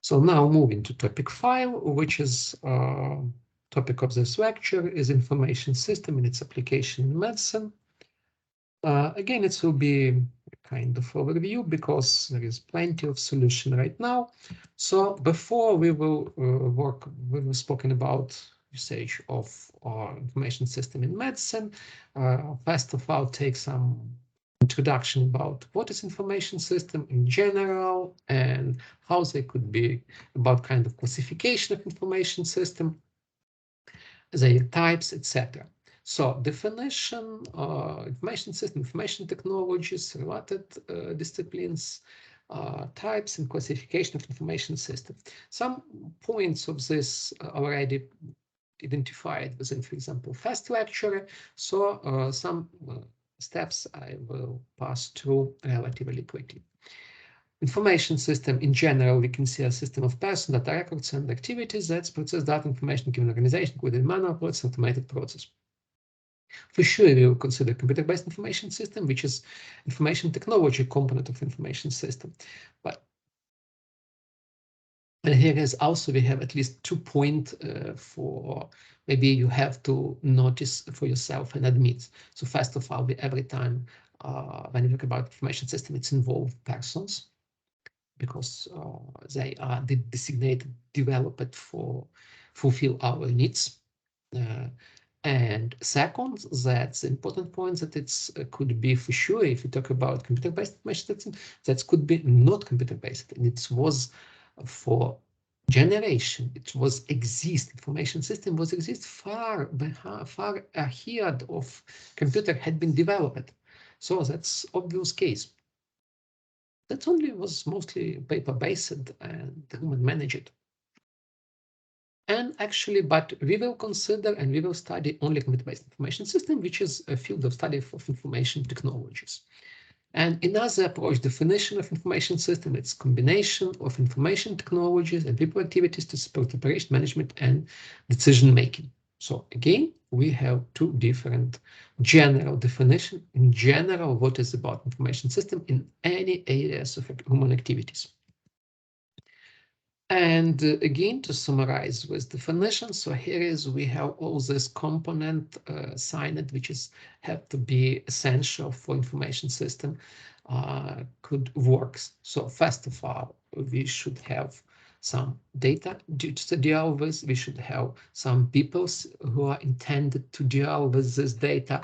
So now moving to topic 5, which is topic of this lecture is information system and its application in medicine. Again, it will be a kind of overview because there is plenty of solution right now. So before we will we were spoken about usage of information system in medicine. First of all, take some introduction about what is information system in general and how they could be, about kind of classification of information system, their types, etc. So definition, information system, information technologies, related disciplines, types and classification of information system. Some points of this already identified within, for example, first lecture. So some steps I will pass through relatively quickly. Information system in general, we can see a system of person, data records, and activities that process data information given organization, including manual process, automated process. For sure, we will consider computer-based information system, which is information technology component of information system. But here is also, we have at least 2 points for maybe you have to notice for yourself and admit. So first of all, every time when we talk about information system, it's involved persons, because they are designated, developed for fulfill our needs. And second, that's the important point, that it's could be for sure, if you talk about computer-based information system, that could be not computer-based. And it was for generation, it was exist, information system was exist far ahead of computer had been developed. So that's obvious case. That only was mostly paper-based and human managed. And actually, but we will consider and we will study only computer-based information system, which is a field of study of information technologies. And another approach, definition of information system, it's combination of information technologies and people activities to support operation management and decision making. So again, we have 2 different general definitions. In general, what is about information system in any areas of human activities. And again, to summarize with definitions, so here is we have all this component signed, which is have to be essential for information system could work. So first of all, we should have some data to deal with. We should have some people who are intended to deal with this data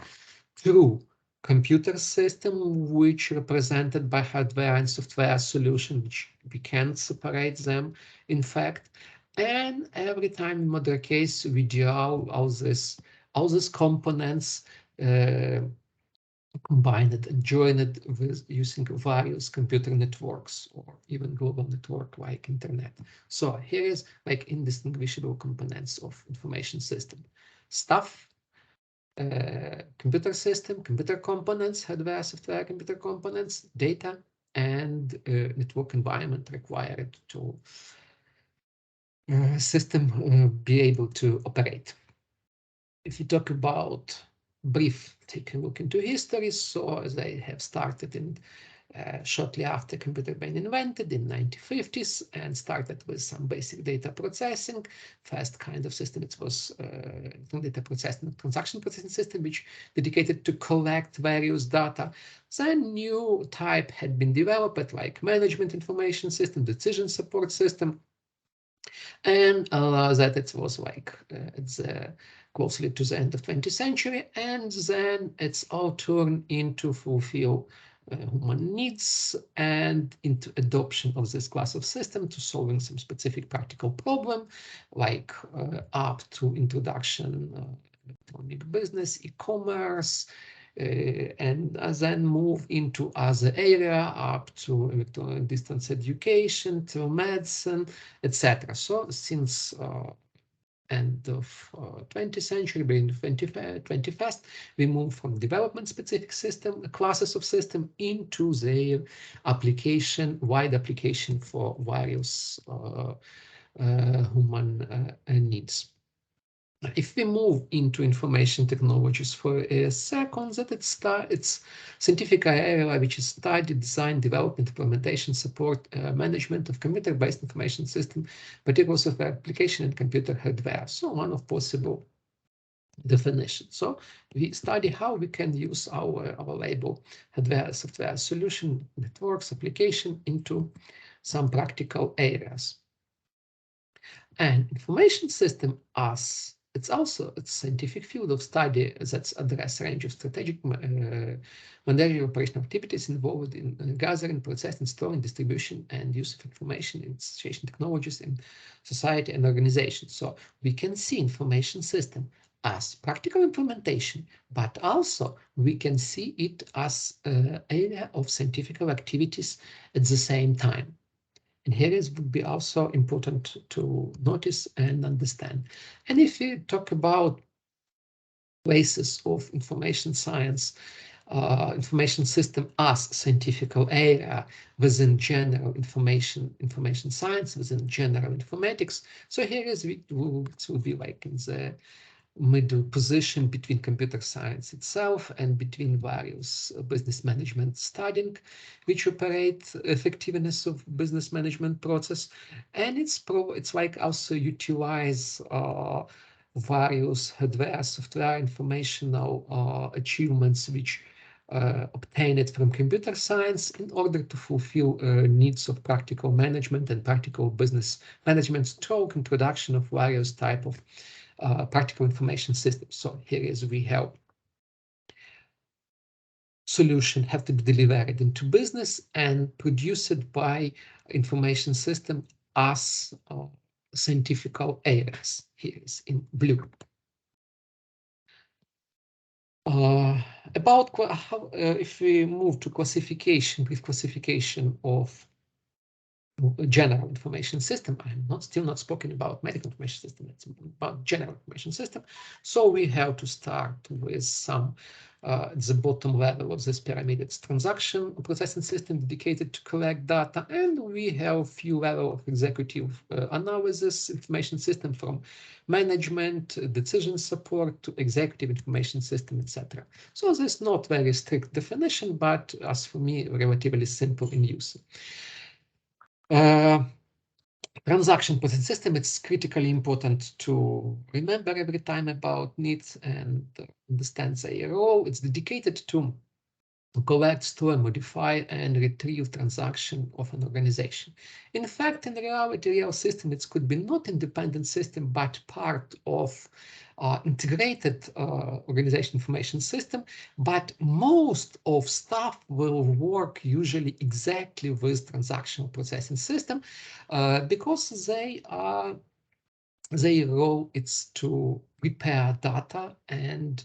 through computer system, which represented by hardware and software solution, which we can't separate them, in fact. And every time in modern case, we deal all these components combined and joined with using various computer networks or even global network like internet. So here is like indistinguishable components of information system. Stuff, computer system, computer components, hardware, software, computer components, data, and network environment required to system be able to operate. If you talk about brief, take a look into history. So they have started in shortly after computer being invented in 1950s and started with some basic data processing. First kind of system, it was data processing, transaction processing system, which dedicated to collect various data. Then new type had been developed, like management information system, decision support system. And that it was like it's closely to the end of 20th century, and then it's all turned into fulfill human needs and into adoption of this class of system to solving some specific practical problem, like up to introduction electronic business, e-commerce, and then move into other area up to electronic distance education, to medicine, etc. So since end of 20th century, beginning of 21st, we move from development specific system, classes of system, into their application, wide application for various human needs. If we move into information technologies for a second, that it's scientific area which is study, design, development, implementation, support, management of computer-based information system, particulars of application and computer hardware. So one of possible definitions. So we study how we can use our label hardware, software solution, networks, application into some practical areas. And information system as it's also a scientific field of study that address a range of strategic managerial operational activities involved in gathering, processing, storing, distribution, and use of information in situation technologies in society and organizations. So we can see information system as practical implementation, but also we can see it as an area of scientific activities at the same time. And here is would be also important to notice and understand. And if we talk about places of information science, information system as scientific area within general information science, within general informatics. So here is it will be like in the middle position between computer science itself and between various business management studying, which operate effectiveness of business management process. And it's like also utilize various hardware, software, informational achievements which obtained from computer science in order to fulfill needs of practical management and practical business management through introduction of various type of practical information systems. So here is we have solution have to be delivered into business and produced by information system as scientific areas. Here is in blue. About how, if we move to classification, brief classification of general information system. I'm still not spoken about medical information system, it's about general information system. So we have to start with some, the bottom level of this pyramid, it's transaction processing system dedicated to collect data. And we have few level of executive analysis information system from management, decision support to executive information system, etc. So there's not very strict definition, but as for me, relatively simple in use. Transaction processing system, it's critically important to remember every time about needs and understand their role. It's dedicated to collect, store, modify, and retrieve transaction of an organization. In fact, in reality, real system, it could be not independent system, but part of integrated organization information system. But most of stuff will work usually exactly with transactional processing system because they are their role is to prepare data and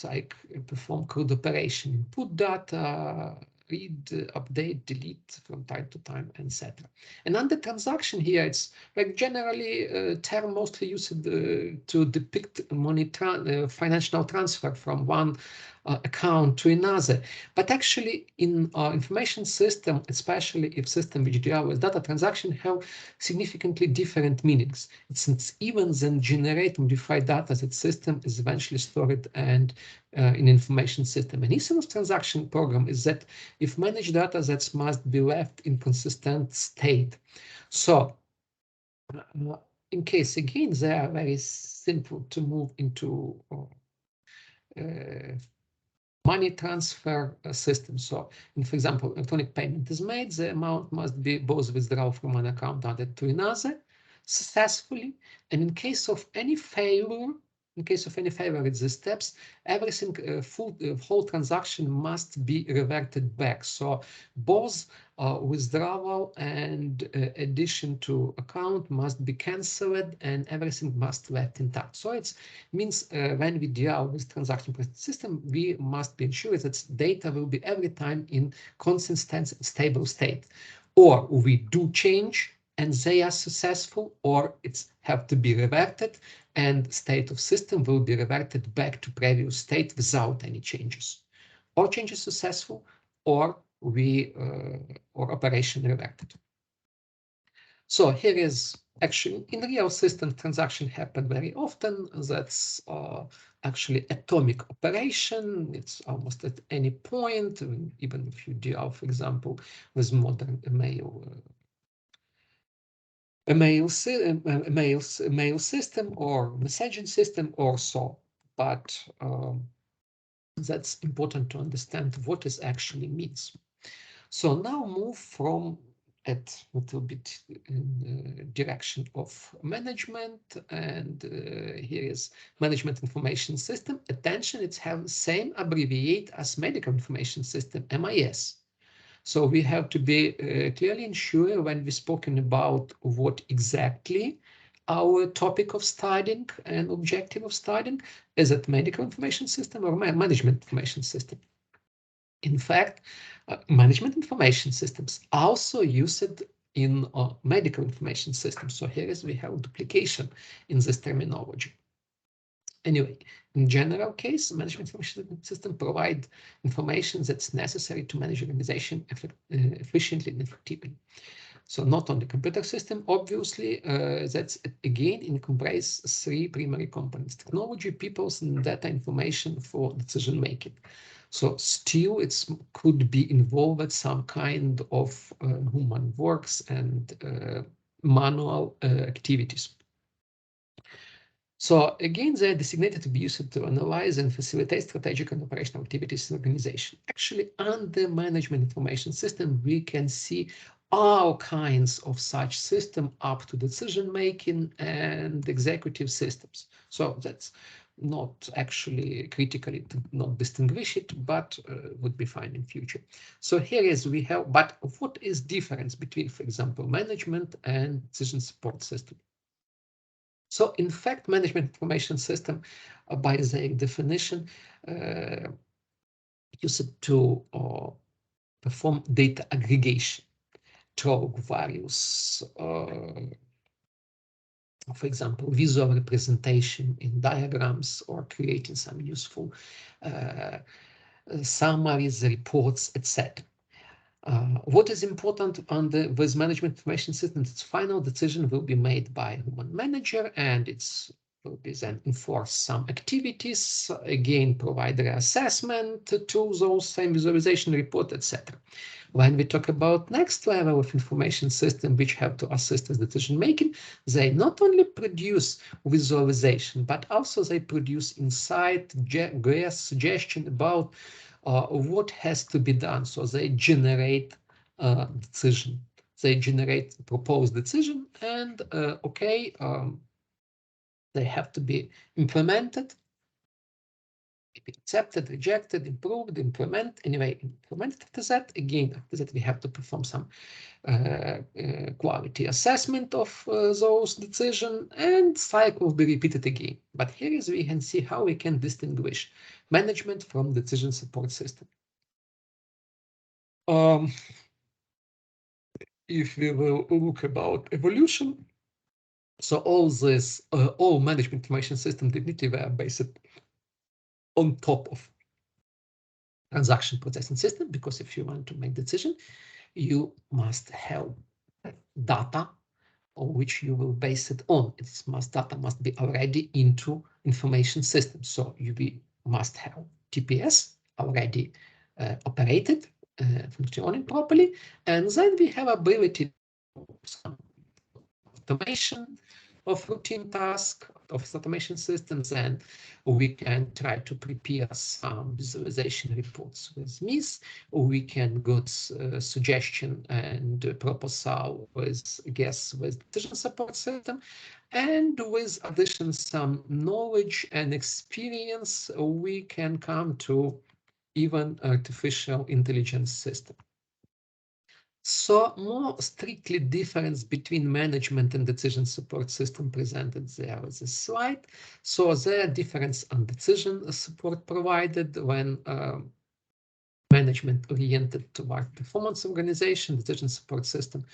like perform code operation, input data, read, update, delete from time to time, etc. And under transaction here, it's like generally term mostly used to depict money financial transfer from one account to another. But actually in information system, especially if system which deal with data transaction, have significantly different meanings. Since even then generate modified data, that system is eventually stored and in information system. An essence of transaction program is that if managed data that must be left in consistent state. So in case again, they are very simple to move into money transfer system. So, for example, electronic payment is made, the amount must be both withdrawn from one account added to another successfully. And in case of any failure, in the steps, everything, whole transaction must be reverted back. So both withdrawal and addition to account must be cancelled and everything must left intact. So it means when we deal with transaction processing system, we must be ensured that data will be every time in consistent, stable state. Or we do change and they are successful, or it's have to be reverted and state of system will be reverted back to previous state without any changes. Or change is successful, or we or operation reverted. So here is actually, in real system, transactions happen very often. That's actually atomic operation. It's almost at any point, even if you deal, for example, with modern mail system or messaging system or so. But that's important to understand what it actually means. So now move from a little bit in direction of management, and here is management information system. Attention, it's have the same abbreviate as medical information system, MIS. So we have to be clearly ensure when we're spoken about what exactly our topic of studying and objective of studying, is it medical information system or management information system? In fact, management information systems also used in medical information systems. So here is we have duplication in this terminology. Anyway, in general case, management information system provide information that's necessary to manage organization efficiently and effectively. So not on the computer system, obviously, that's again encompasses three primary components: technology, peoples, and data information for decision making. So still it could be involved some kind of human works and manual activities. So again, they are designated to be used to analyze and facilitate strategic and operational activities in organization. Actually, under management information system, we can see all kinds of such system up to decision-making and executive systems. So that's not actually critically to not distinguish it, but would be fine in future. So here is we have, but what is difference between, for example, management and decision support system? So in fact, management information system, by their definition, used to perform data aggregation through various, for example, visual representation in diagrams or creating some useful summaries, reports, etc. What is important with management information systems? Its final decision will be made by a human manager, and it's will be then enforce some activities, again provide their assessment to those same visualization report, etc. When we talk about next level of information system which have to assist with decision making, they not only produce visualization, but also they produce insight, guess, suggestion about what has to be done. So they generate decision. They generate proposed decision, and okay, they have to be implemented, accepted, rejected, improved, implement. Anyway, implemented after that. Again, after that, we have to perform some quality assessment of those decisions, and cycle will be repeated again. But here is we can see how we can distinguish management from decision support system. If we will look about evolution, so all management information systems definitely were based on top of transaction processing system, because if you want to make decision, you must have data on which you will base it on. Data must be already into information system. So you must have TPS already operated, functioning properly, and then we have ability to some automation of routine tasks of automation systems, and we can try to prepare some visualization reports with MIS. We can get suggestion and proposal with guess with decision support system, and with addition some knowledge and experience, we can come to even artificial intelligence system. So more strictly difference between management and decision support system presented there with this slide. So there are difference on decision support provided when management oriented toward performance organization, decision support system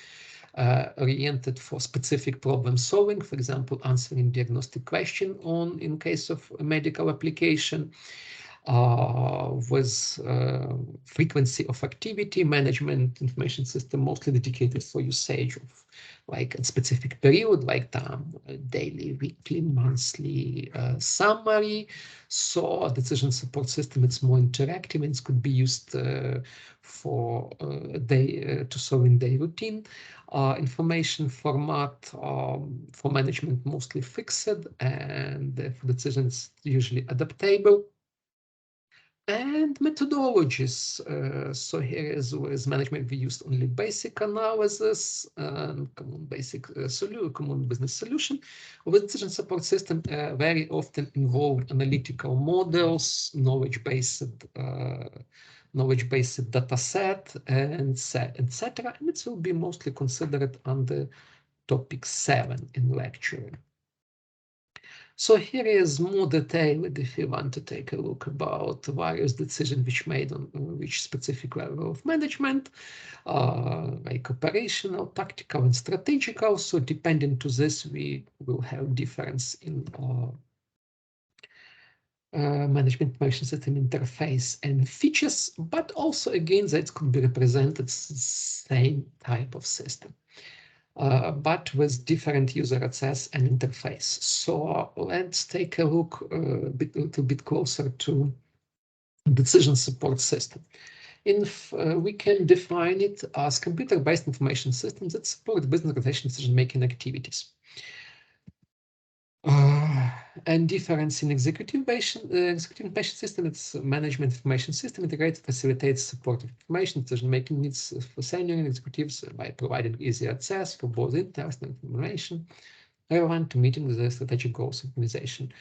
oriented for specific problem solving, for example, answering diagnostic question in case of a medical application. with frequency of activity management information system mostly dedicated for usage of like a specific period, like daily, weekly, monthly summary. So decision support system, it's more interactive and it could be used for to solve in day routine. Information format for management mostly fixed, and for decisions usually adaptable. And methodologies. So here is with management, we used only basic analysis and common basic common business solution. With decision support system, very often involve analytical models, knowledge-based data set, and etc. And it will be mostly considered under topic 7 in lecture. So here is more detailed if you want to take a look about various decisions which made on which specific level of management, like operational, tactical, and strategical. So depending to this, we will have difference in management information system interface and features, but also again that could be represented same type of system. But with different user access and interface. So let's take a look a little bit closer to decision support system. We can define it as computer-based information systems that support business organization decision-making activities. And difference in executive information system, it's management information system integrated facilitates support of information decision-making needs for senior executives by providing easy access for both internal information relevant to meeting the strategic goals of organization.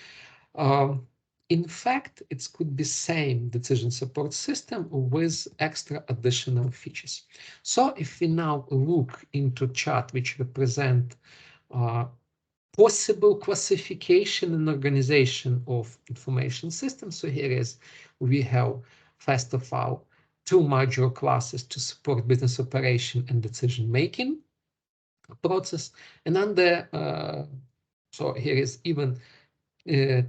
In fact, it could be same decision support system with extra additional features. So if we now look into chart which represent possible classification and organization of information systems. So here is, we have, first of all, 2 major classes to support business operation and decision-making process. And under, so here is even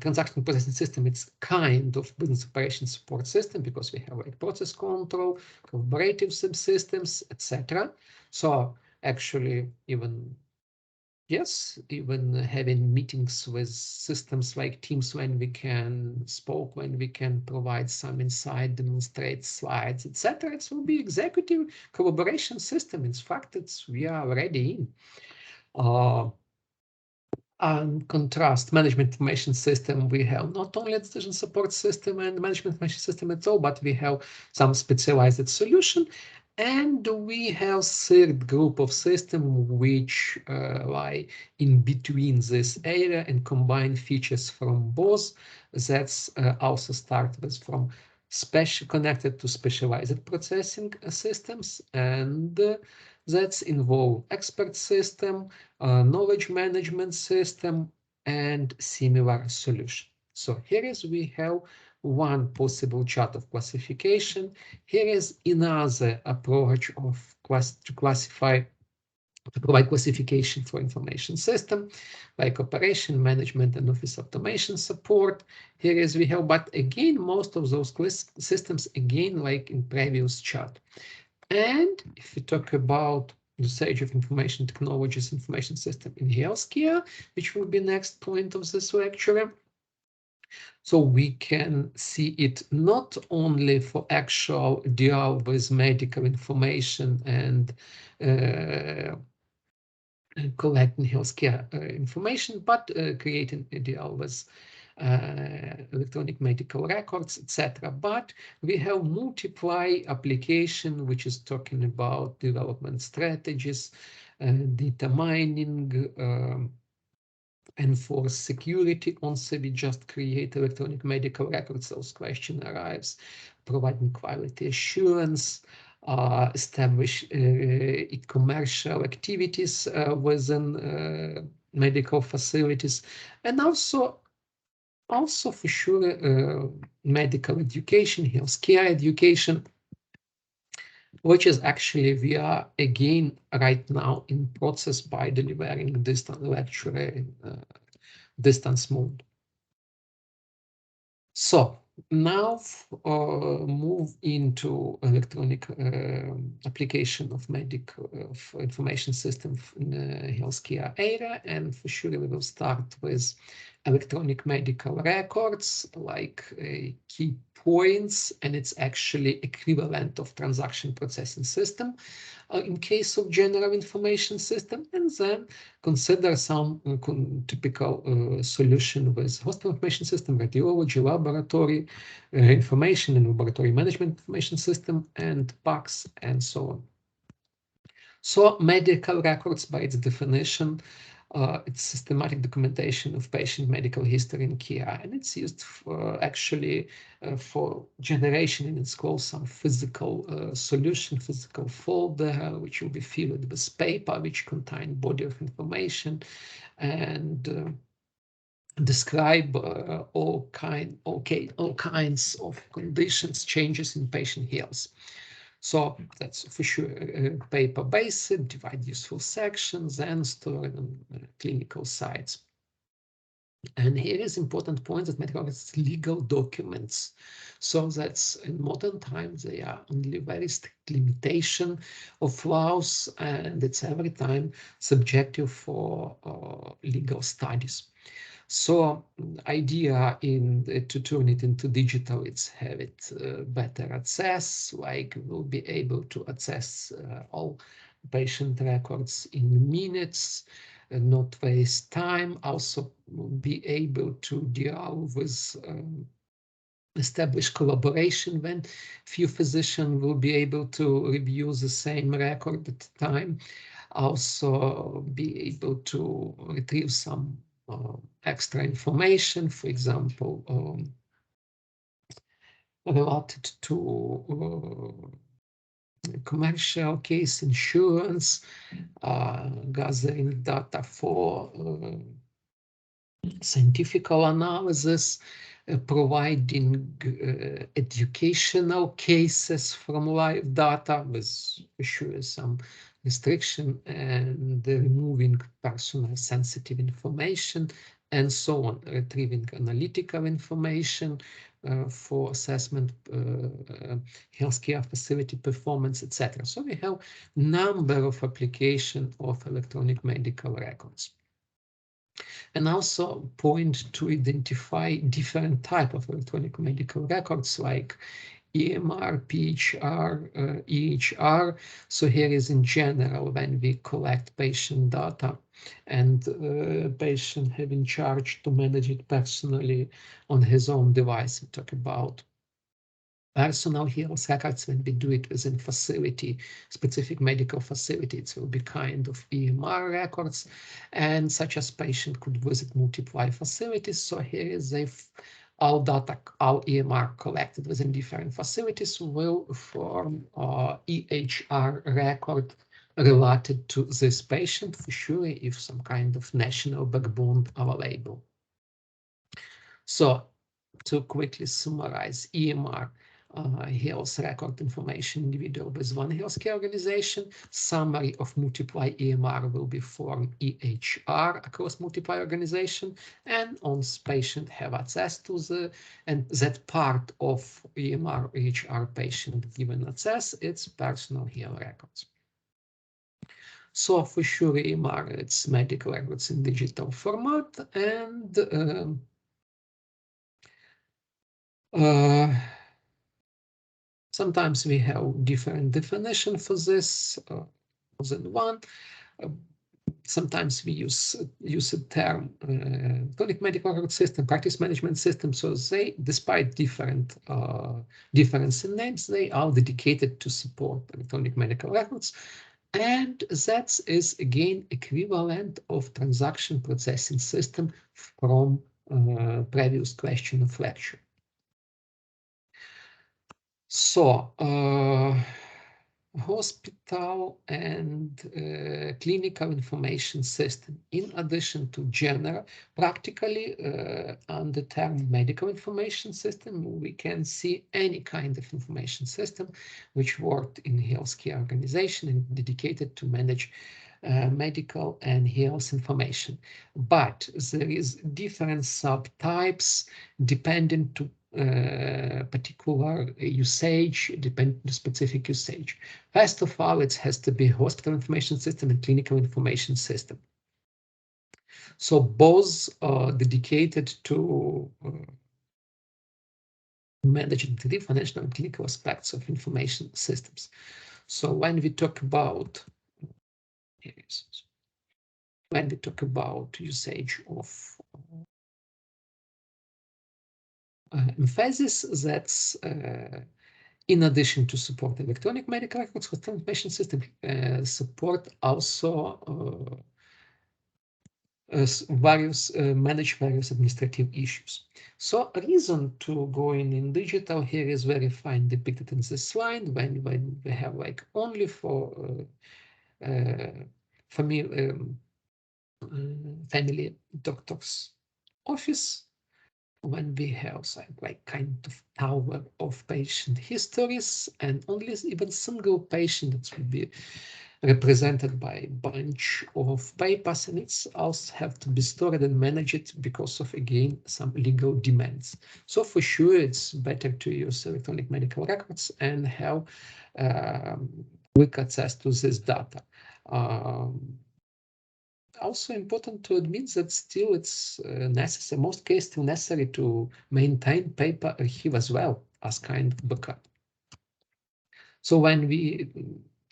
transaction processing system, it's kind of business operation support system because we have like process control, collaborative subsystems, etc. So actually even yes, even having meetings with systems like Teams when we can provide some insight, demonstrate slides, etc. It will be executive collaboration system. In fact, we are already in. And contrast management information system, we have not only a decision support system and management information system at all, but we have some specialized solution. And we have third group of system which lie in between this area and combine features from both. That's also start with from special connected to specialized processing systems, and that's involve expert system, knowledge management system, and similar solution. So here is we have one possible chart of classification. Here is another approach of to provide classification for information system, like operation management and office automation support. Here is we have, but again, most of those systems, again, like in previous chart. And if we talk about usage of information technologies, information system in healthcare, which will be next point of this lecture. So we can see it not only for actual deal with medical information and collecting healthcare information, but creating a deal with electronic medical records, etc. But we have multiply application, which is talking about development strategies, data mining, and for security, also we just create electronic medical records. Those question arrives, providing quality assurance, establish commercial activities within medical facilities, and also for sure medical education, healthcare education, which is actually we are again right now in process by delivering distance lecture in distance mode. So now move into electronic application of information system in the healthcare area, and for sure we will start with electronic medical records, like key points, and it's actually equivalent of transaction processing system in case of general information system, and then consider some typical solution with hospital information system, radiology, laboratory information and laboratory management information system, and PACS, and so on. So medical records, by its definition, it's systematic documentation of patient medical history and care, and it's used for actually for generation, and it's called some physical solution, physical folder, which will be filled with paper, which contain body of information, and describe all kinds of conditions, changes in patient health. So that's for sure paper-based, divide useful sections, and store on clinical sites. And here is important point that medical records legal documents. So that's in modern times, they are only very strict limitation of laws, and it's every time subjective for legal studies. So idea to turn it into digital, it's have it better access, like we'll be able to access all patient records in minutes, not waste time, also be able to deal with establish collaboration when few physicians will be able to review the same record at a time, also be able to retrieve some extra information, for example, related to commercial case insurance, gathering data for scientific analysis, providing educational cases from live data with sure some restriction, and removing personal sensitive information, and so on, retrieving analytical information for assessment, healthcare facility performance, etc. So we have number of applications of electronic medical records. And also point to identify different type of electronic medical records like EMR, PHR, EHR. So here is in general when we collect patient data and patient having charge to manage it personally on his own device. We talk about personal health records when we do it within facility, specific medical facility. It will be kind of EMR records, and such as patient could visit multiple facilities. So here is if all data, all EMR collected within different facilities will form EHR record related to this patient, for sure, if some kind of national backbone available. So to quickly summarize, EMR, health record information individual with one healthcare organization. Summary of multiply EMR will be formed EHR across multiply organization, and once patient have access to and that part of EMR EHR patient given access, it's personal health records. So for sure EMR, it's medical records in digital format, and sometimes we have different definition for this than one. Sometimes we use a term electronic medical record system, practice management system. So they, despite difference in names, they are dedicated to support electronic medical records, and that is again equivalent of transaction processing system from previous question of lecture. So, hospital and clinical information system, in addition to general, practically on the term medical information system, we can see any kind of information system which worked in healthcare organization and dedicated to manage medical and health information. But there is different subtypes depending particular usage, depending on the specific usage. First of all, it has to be hospital information system and clinical information system. So both are dedicated to managing the financial and clinical aspects of information systems. So when we talk about usage of emphasis, that's in addition to support electronic medical records, hospital information system support also manage various administrative issues. So a reason to go in digital here is very fine depicted in this slide when we have like only for family doctor's office, when we have like kind of tower of patient histories and only even single patient that will be represented by a bunch of papers, and it's also have to be stored and managed because of, again, some legal demands. So for sure, it's better to use electronic medical records and have quick access to this data. Also important to admit that still it's necessary, most cases still necessary to maintain paper archive as well as kind of backup. So when we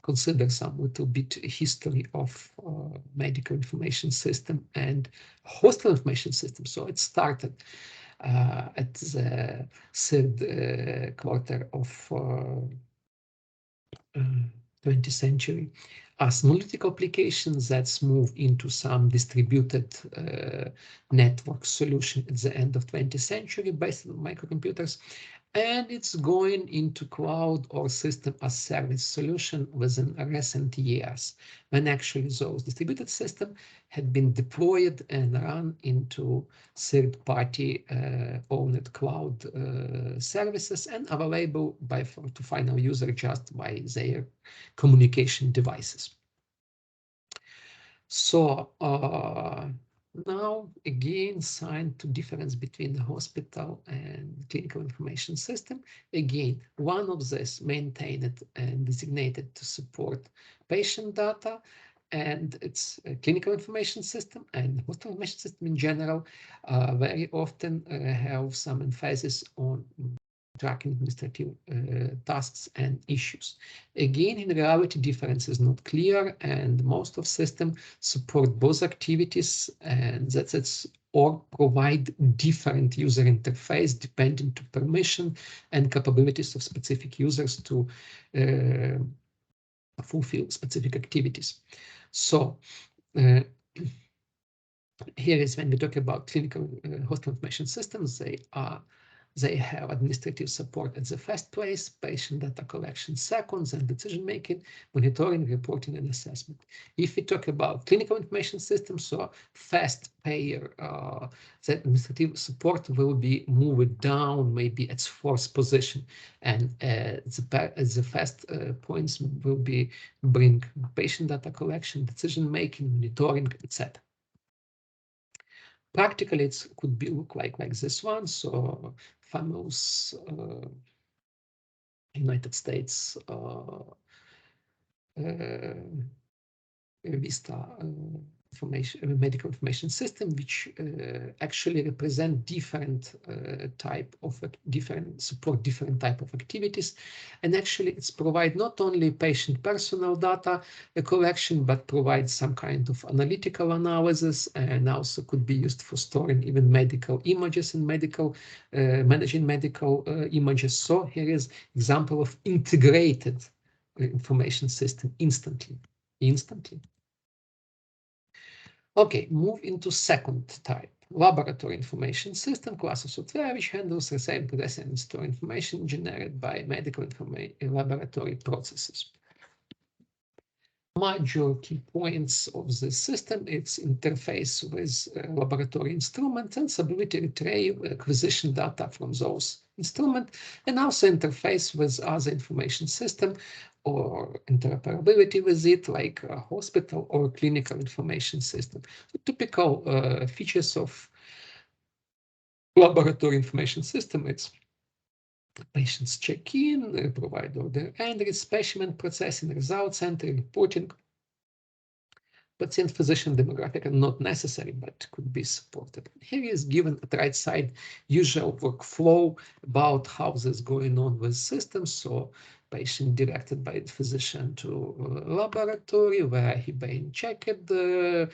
consider some little bit history of medical information system and hospital information system, so it started at the third quarter of 20th century as monolithic applications that's moved into some distributed network solution at the end of 20th century based on microcomputers, and it's going into cloud or system as service solution within recent years, when actually those distributed systems had been deployed and run into third-party owned cloud services and available to final user just by their communication devices. So now again, sign to difference between the hospital and clinical information system. Again, one of this maintained and designated to support patient data, and it's a clinical information system and hospital information system in general very often have some emphasis on tracking administrative tasks and issues. Again, in reality, difference is not clear, and most of systems support both activities, and that's or provide different user interface depending to permission and capabilities of specific users to fulfill specific activities. So here is when we talk about clinical hospital information systems, they have administrative support at the first place, patient data collection seconds, and decision-making, monitoring, reporting, and assessment. If we talk about clinical information systems, so first payer, the administrative support will be moved down maybe at fourth position, and the first points will be bring patient data collection, decision-making, monitoring, etc. Practically, it could be look like this one. So famous United States Vista medical information system, which actually represent different type of different type of activities, and actually it's provide not only patient personal data collection, but provides some kind of analytical analysis, and also could be used for storing even medical images and medical managing medical images. So here is example of integrated information system instantly. Okay, move into second type, laboratory information system, class of software which handles, receive, process, and store information generated by medical laboratory processes. Major key points of the system: its interface with laboratory instruments and ability to retrieve acquisition data from those instruments, and also interface with other information system or interoperability with it, like a hospital or clinical information system. The typical features of laboratory information system: it's Patients check in, provide order entry, specimen processing, results entry, reporting. Patient-physician demographic are not necessary, but could be supported. Here is given at the right side usual workflow about how this is going on with systems. So patient directed by the physician to laboratory where he being checked, the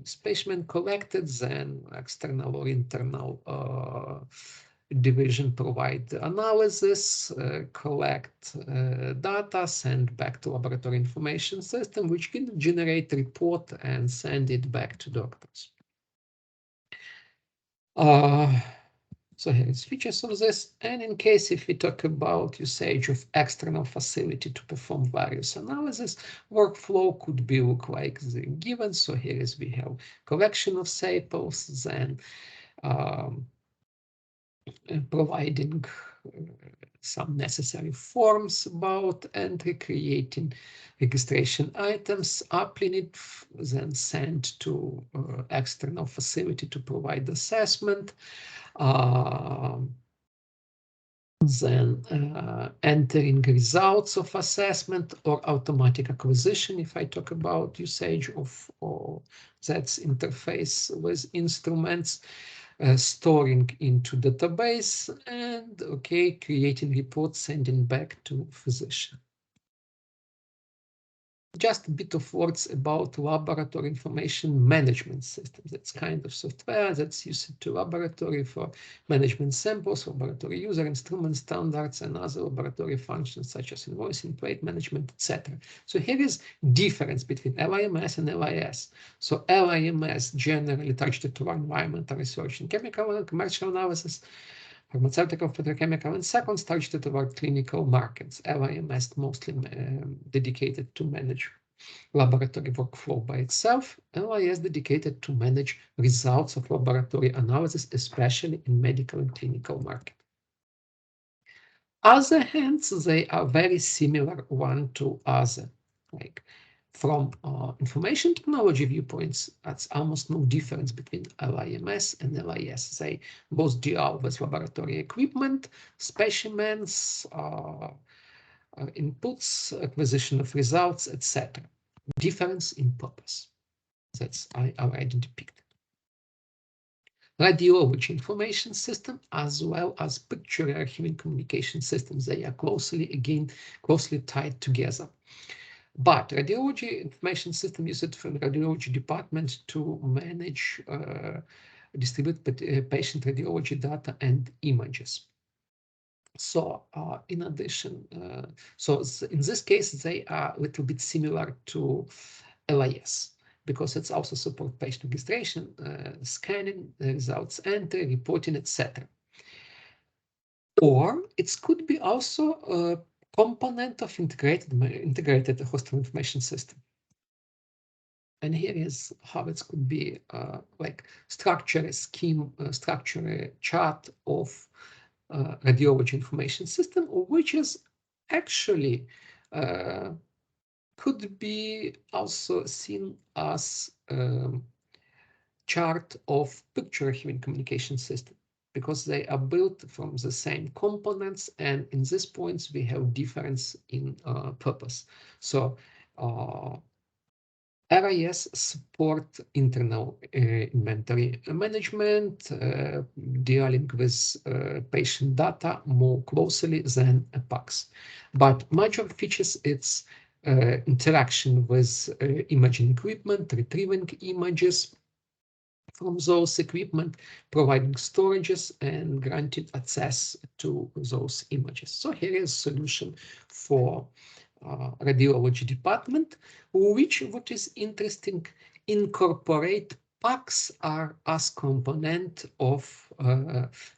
specimen collected, then external or internal division provide analysis, collect data, send back to laboratory information system, which can generate report and send it back to doctors. So here is features of this. And in case if we talk about usage of external facility to perform various analysis, workflow could be look like the given. So here is we have collection of samples, then providing some necessary forms about entry, creating registration items, uploading it, then sent to external facility to provide assessment, then entering results of assessment or automatic acquisition. If I talk about usage of that's interface with instruments, storing into database, and creating reports, sending back to physician. Just a bit of words about laboratory information management system. That's kind of software that's used to laboratory for management samples, laboratory user instrument standards, and other laboratory functions such as invoicing, plate management, etc. So here is difference between LIMS and LIS. So LIMS generally targeted to environmental research in chemical and commercial analysis, pharmaceutical, petrochemical, and second targeted toward clinical markets. LIMS mostly dedicated to manage laboratory workflow by itself. LIS dedicated to manage results of laboratory analysis, especially in medical and clinical market. Other hands, they are very similar one to other. Like from information technology viewpoints, that's almost no difference between LIMS and LIS. They both deal with laboratory equipment, specimens, inputs, acquisition of results, etc. Difference in purpose. That's I already depicted. Radiology information system as well as picture archiving communication systems. They are closely tied together. But radiology information system used from radiology department to manage, distribute patient radiology data and images. So in addition, in this case, they are a little bit similar to LIS because it's also support patient registration, scanning, results entry, reporting, etc. Or it could be also a component of integrated hospital information system. And here is how it could be like structure a scheme, structure a chart of radiology information system, which is actually could be also seen as chart of picture archiving communication system, because they are built from the same components, and in these points we have difference in purpose. So RIS support internal inventory management, dealing with patient data more closely than PACS. But major features, it's interaction with imaging equipment, retrieving images from those equipment, providing storages and granted access to those images. So here is a solution for radiology department, which, what is interesting, incorporate PACS are as component of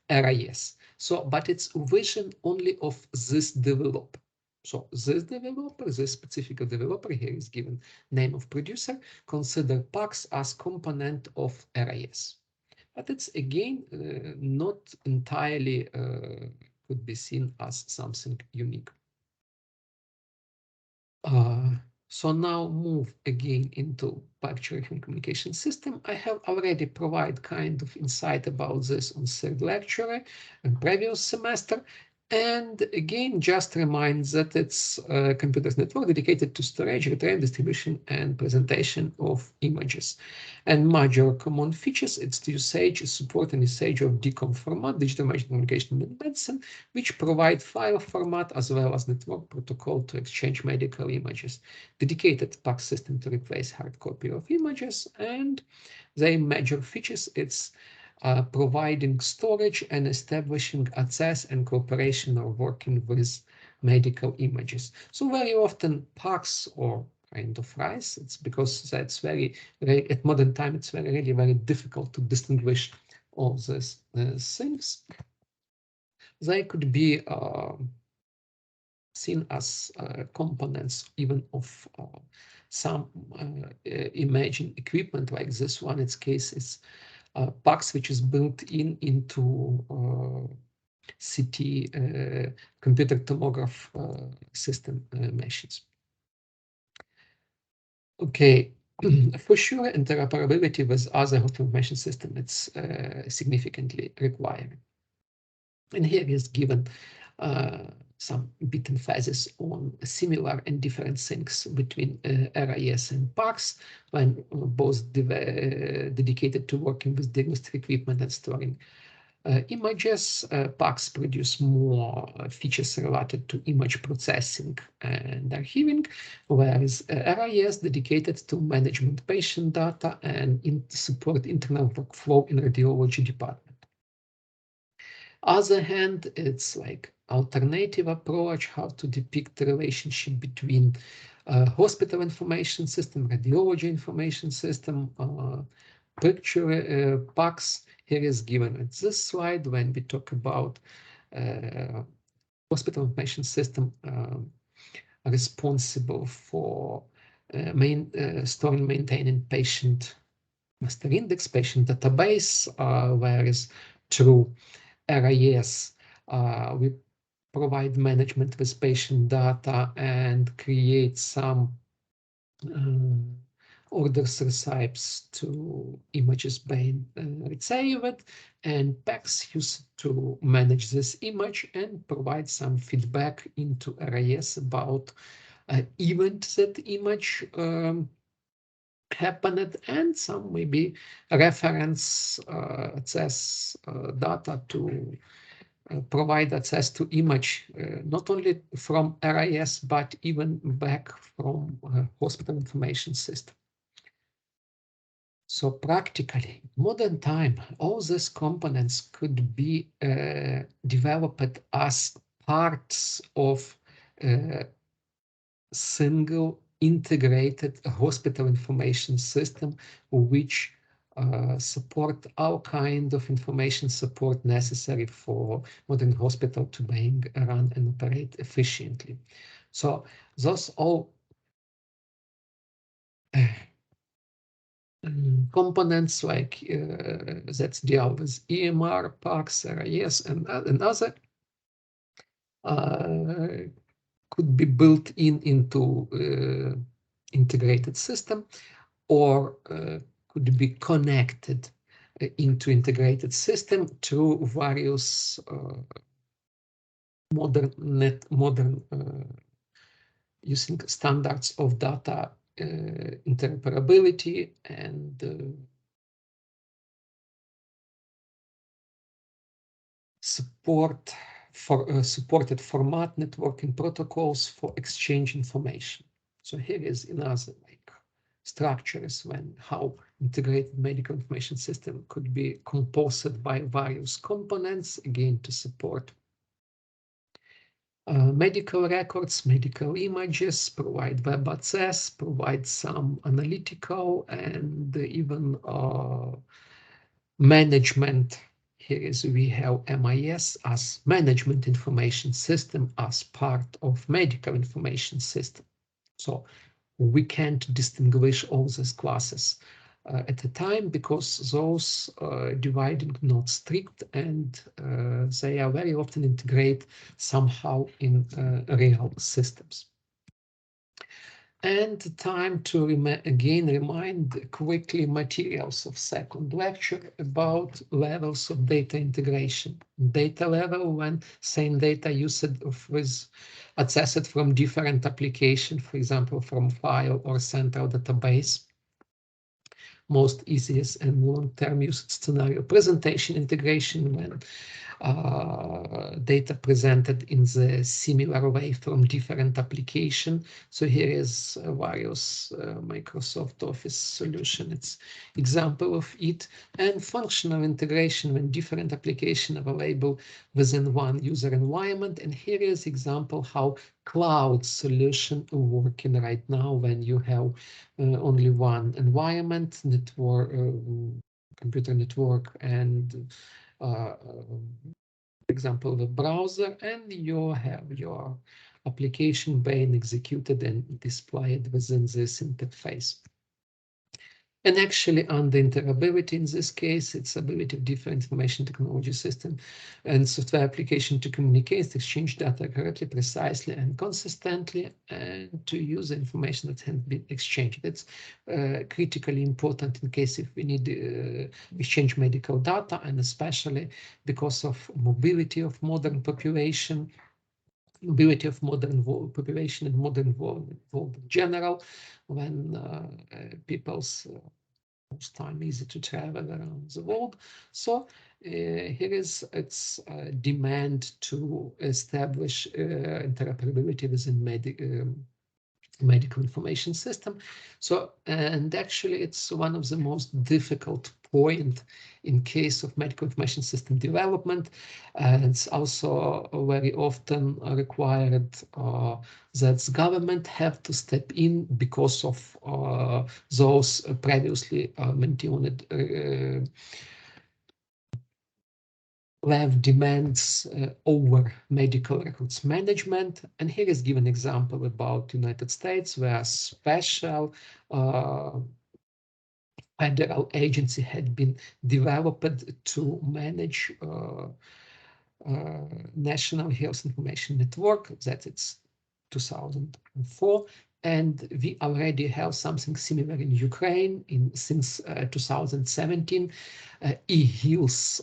RIS. So, but it's vision only of this developer. So this developer, this specific developer, here is given name of producer, consider PACS as component of RIS. But it's again not entirely could be seen as something unique. So now move again into picture communication system. I have already provided kind of insight about this on third lecture and previous semester. And again, just reminds that it's a computer network dedicated to storage, retrieval, distribution, and presentation of images. And major common features, its usage, support and usage of DCOM format, digital image communication in medicine, which provide file format as well as network protocol to exchange medical images, dedicated PAX system to replace hard copy of images, and their major features, it's providing storage and establishing access and cooperation or working with medical images. So very often PAX or kind of RISE, it's because that's at modern time, it's really very difficult to distinguish all these things. They could be seen as components even of some imaging equipment like this one. Its case is PAX, which is built into CT computer tomograph system machines. Okay, for sure, interoperability with other hospital information system, it's significantly required. And here is given some bit emphasis on similar and different things between RIS and PAX, when both dedicated to working with diagnostic equipment and storing images. PAX produce more features related to image processing and archiving, whereas RIS dedicated to management patient data and support internal workflow in radiology department. Other hand, it's like alternative approach, how to depict the relationship between hospital information system, radiology information system, picture PAX. Here is given at this slide when we talk about hospital information system responsible for storing, maintaining patient master index, patient database, whereas through RIS, we provide management with patient data and create some orders recipes to images being retrieved, and PAX used to manage this image and provide some feedback into RIS about event that image happened, and some maybe reference access data to provide access to image, not only from RIS, but even back from hospital information system. So practically, modern time, all these components could be developed as parts of single integrated hospital information system, which support all kind of information support necessary for modern hospital to being run and operate efficiently. So those all components like that deal with EMR, PAX, RIS, and other could be built into integrated system, or could be connected into integrated system through various modern using standards of data interoperability and support for supported format networking protocols for exchange information. So here is another like structures when how integrated medical information system could be composed by various components, again to support medical records, medical images, provide web access, provide some analytical and even management. Here is we have MIS as management information system as part of medical information system. So we can't distinguish all these classes at a time because those dividing not strict, and they are very often integrate somehow in real systems. And time to again remind quickly materials of second lecture about levels of data integration. Data level, when same data used with accessed from different application, for example, from file or central database. Most easiest and long-term usage scenario. Presentation integration, when data presented in the similar way from different application. So here is various Microsoft Office solution. It's example of it. And functional integration, when different application available within one user environment. And here is example how cloud solution working right now when you have only one environment, network, computer network, and example, the browser, and you have your application being executed and displayed within this interface. And actually, under interoperability in this case, it's ability of different information technology system and software application to communicate, exchange data correctly, precisely, and consistently, and to use the information that has been exchanged. It's critically important in case if we need exchange medical data, and especially because of mobility of modern population, mobility of modern population and modern world in general, when people's most time easy to travel around the world. So here is its demand to establish interoperability within medical information system. So, and actually it's one of the most difficult point in case of medical information system development. And it's also very often required that government have to step in because of those previously maintained have demands over medical records management. And here is given example about United States, where special federal agency had been developed to manage National Health Information Network, that it's 2004. And we already have something similar in Ukraine since 2017. E-Health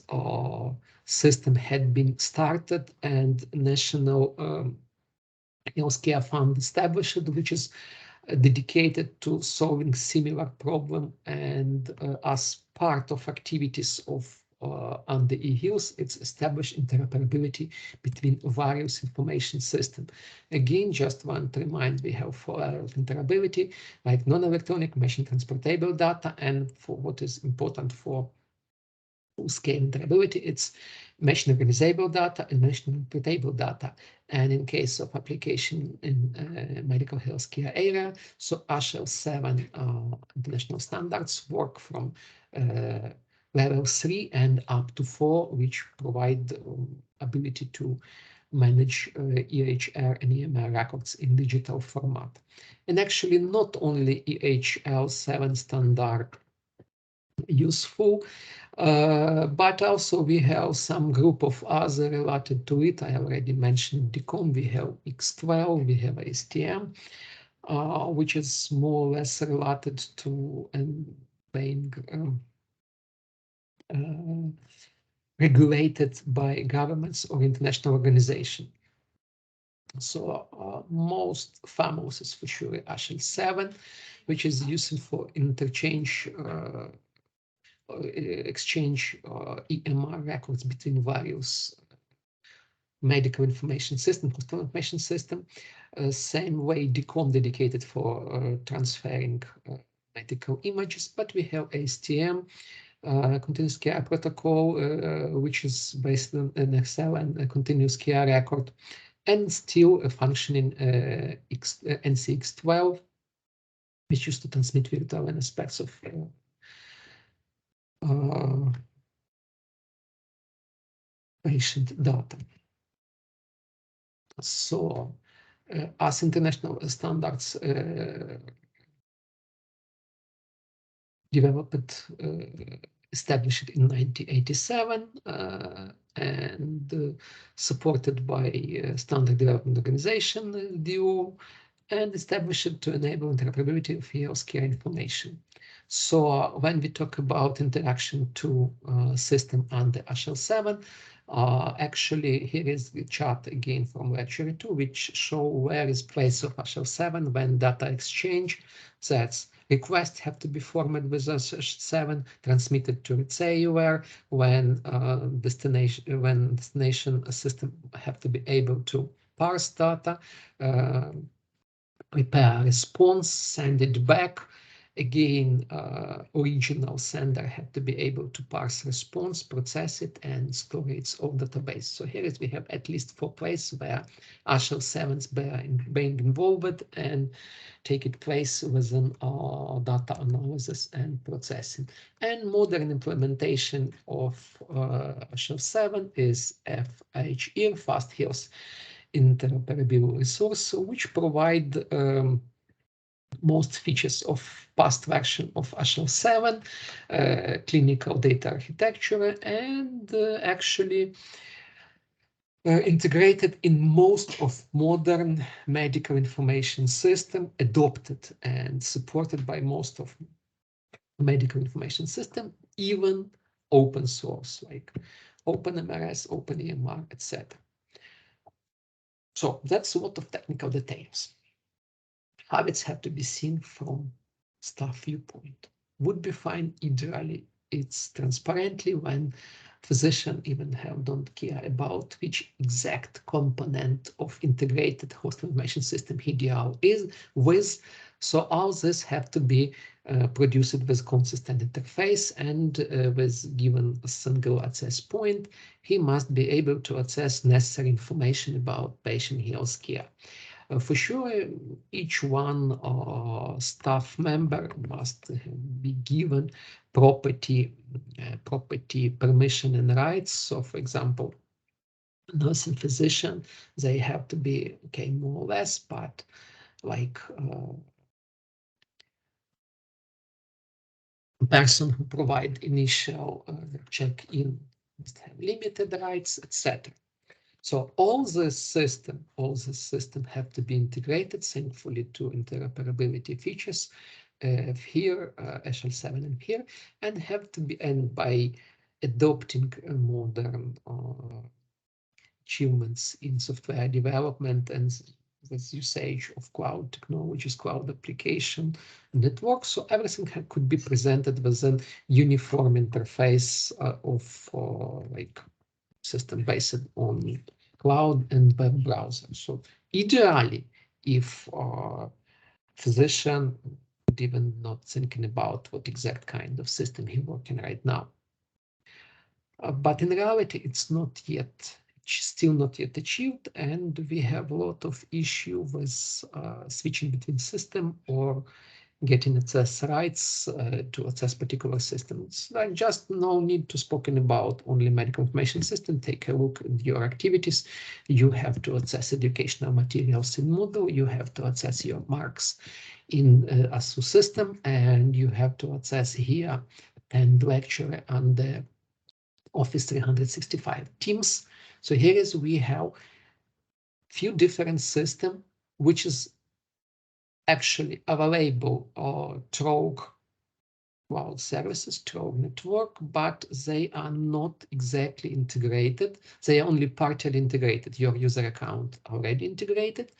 system had been started, and National Healthcare Fund established, which is dedicated to solving similar problem. And as part of activities of under e-health, it's established interoperability between various information systems. Again, just want to remind, we have four levels of interoperability, like non-electronic, machine transportable data, and for what is important for full-scale interoperability, it's machine organizable data and machine interpretable data. And in case of application in medical healthcare area, so ASHEL 7 international standards work from level 3 and up to 4, which provide ability to manage EHR and EMR records in digital format. And actually, not only EHL 7 standard useful, but also we have some group of other related to it. I already mentioned DCOM, we have X12, we have STM, which is more or less related to being regulated by governments or international organization. So most famous is for sure ASHEL 7, which is used for interchange exchange EMR records between various medical information system, hospital information system. Same way DCOM dedicated for transferring medical images, but we have STM, continuous care protocol, which is based on an Excel and a continuous care record, and still a functioning NCX12, which used to transmit virtual aspects of patient data. So, as international standards developed, established in 1987, and supported by Standard Development Organization, DO, and established to enable interoperability of healthcare information. So when we talk about interaction to system under HL7, actually here is the chart again from lecture 2, which show where is place of HL7 when data exchange. That's requests have to be formatted with HL7, transmitted to receiver, when destination system have to be able to parse data, prepare a response, send it back. Again, original sender had to be able to parse response, process it, and store its own database. So here is we have at least 4 places where HL7s being involved and take it place within data analysis and processing. And modern implementation of HL7 is FHIR, Fast Health Interoperable Resource, which provide most features of past version of HL7, clinical data architecture, and actually integrated in most of modern medical information system, adopted and supported by most of medical information system, even open source like OpenMRS, OpenEMR, etc. So that's a lot of technical details. Habits have to be seen from staff viewpoint. Would be fine ideally it's transparently when physician even don't care about which exact component of integrated host information system he deals is with. So all this have to be produced with consistent interface and with given a single access point, he must be able to access necessary information about patient health care. For sure, each one staff member must be given property permission and rights. So, for example, nurse and physician, they have to be okay more or less, but like person who provide initial check-in must have limited rights, etc. So all this system have to be integrated thankfully to interoperability features here, HL7 and here, and have to be, and by adopting modern achievements in software development and with usage of cloud technologies, cloud application network. So everything could be presented with a uniform interface of like system based on cloud and web browser. So ideally, if physician even not thinking about what exact kind of system he working right now. But in reality, it's not yet, still not yet achieved, and we have a lot of issue with switching between system or getting access rights to access particular systems. Like just no need to spoken about only medical information system. Take a look at your activities. You have to access educational materials in Moodle. You have to access your marks in ASU system, and you have to access here and lecture on the Office 365 Teams. So here is we have few different system which is actually available through cloud services, through network, but they are not exactly integrated. They are only partially integrated. Your user account already integrated.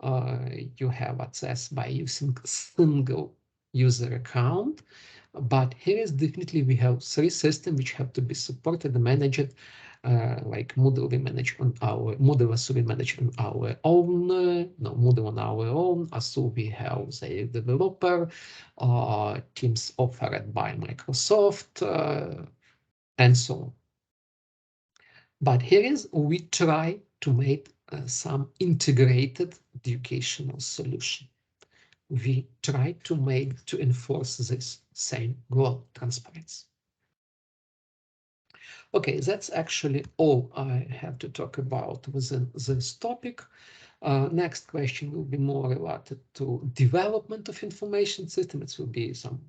You have access by using single user account. But here is definitely we have 3 systems which have to be supported and managed. Like Moodle we manage on our Moodle ASU we manage on our own, no Moodle on our own. ASU we have the developer, Teams offered by Microsoft, and so on. But here is we try to make some integrated educational solution. We try to enforce this same goal, transparency. Okay, that's actually all I have to talk about within this topic. Next question will be more related to development of information system. It will be some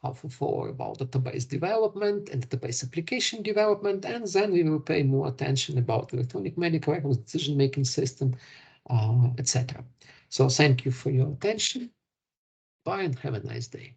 half of all about database development and database application development, and then we will pay more attention about electronic medical records decision-making system etc. So thank you for your attention. Bye and have a nice day.